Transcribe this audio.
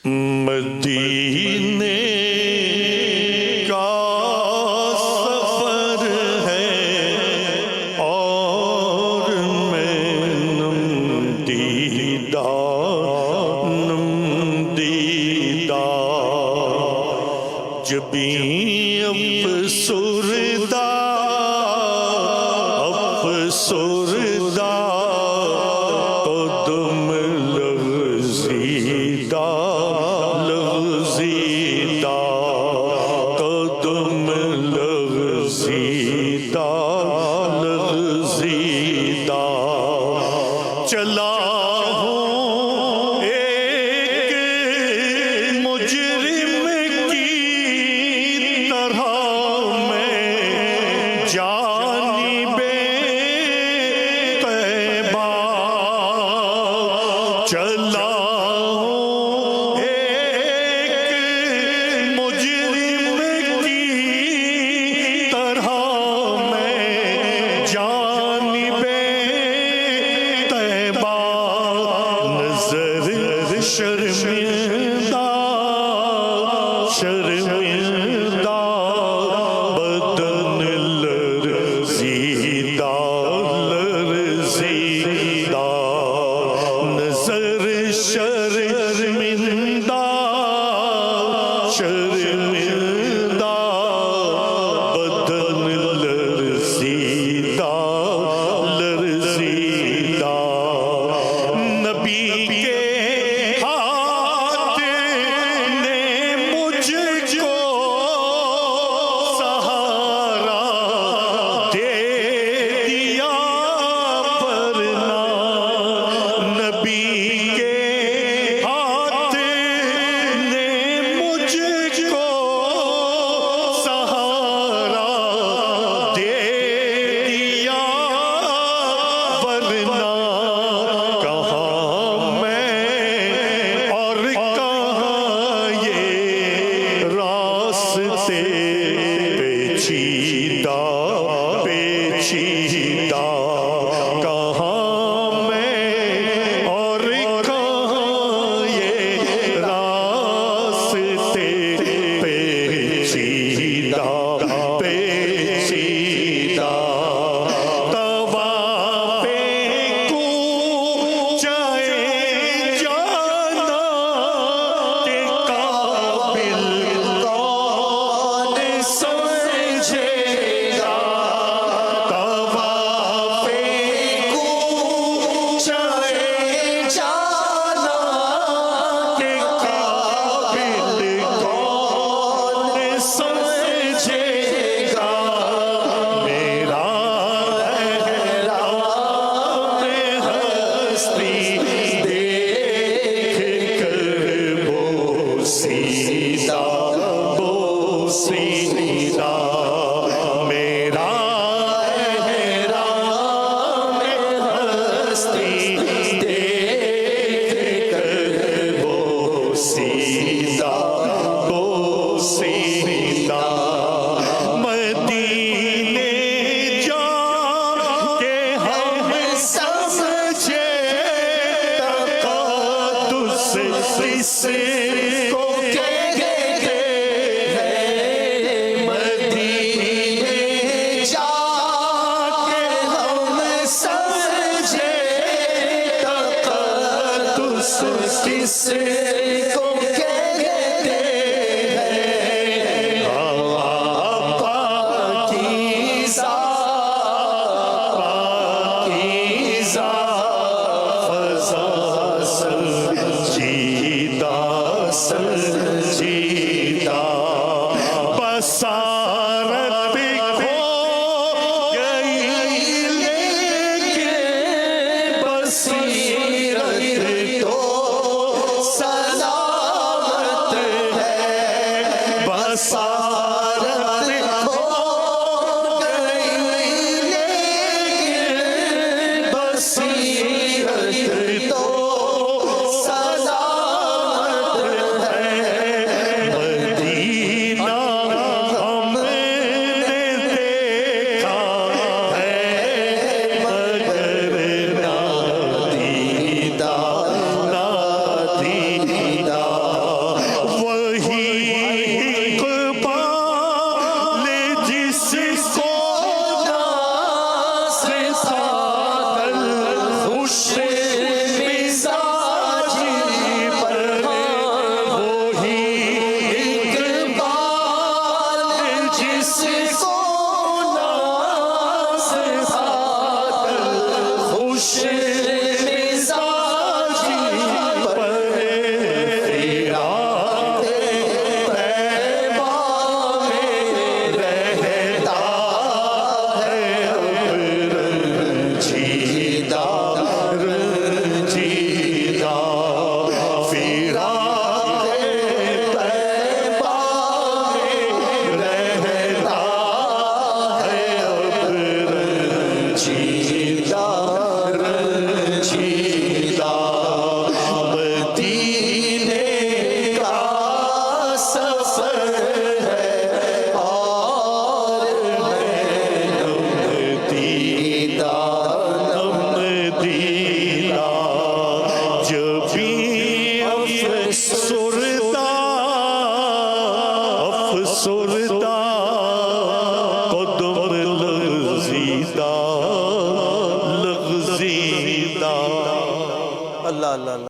مدینے کا سفر ہے اور میں نمدیدہ جبیں افسردہ قدم لغزیدہ قدم لغزیدہ چلا ہوں ایک مجرم کی طرح میں جانب طیبہ چلا ہوں ایک مجرم کی طرح میں جانب طیبہ نظر شرمندہ بدن لرزیدہ نظر شرمندہ بدن لرزیدہ نبی کے ہاتھ نے مجھ کو سہارا دے دیا ورنہ نبی کے ہاتھ نے مجھ کو سہارا دے دیا ورنہ کہاں میں اور کہاں یہ راستے پیچیدہ کہاں میں اور کہاں یہ راستے پیچیدہ طواف کوچہ جانا کے قابل کون سمجھے گا طواف کوچہ جانا کے قابل کون سمجھے گا میرا احرام ہستی دیکھ کر بوسیدہ میرا احرام ہستی دیکھ کر بوسیدہ مدینے جا کے ہم سمجھے تقدس اس کو کہتے ہیں مدینے جا کے ہم سمجھے تقدس اس کو کہتے ہیں پاکیزہ فضا سنجیدہ بصارت کھو گئی لیکن بصیرت تو سلامت ہے بصارت کھو گئی لیکن بصیرت تو افسردہ افسردہ قدم لغزیدہ لغزیدہ اللہ اللہ اللہ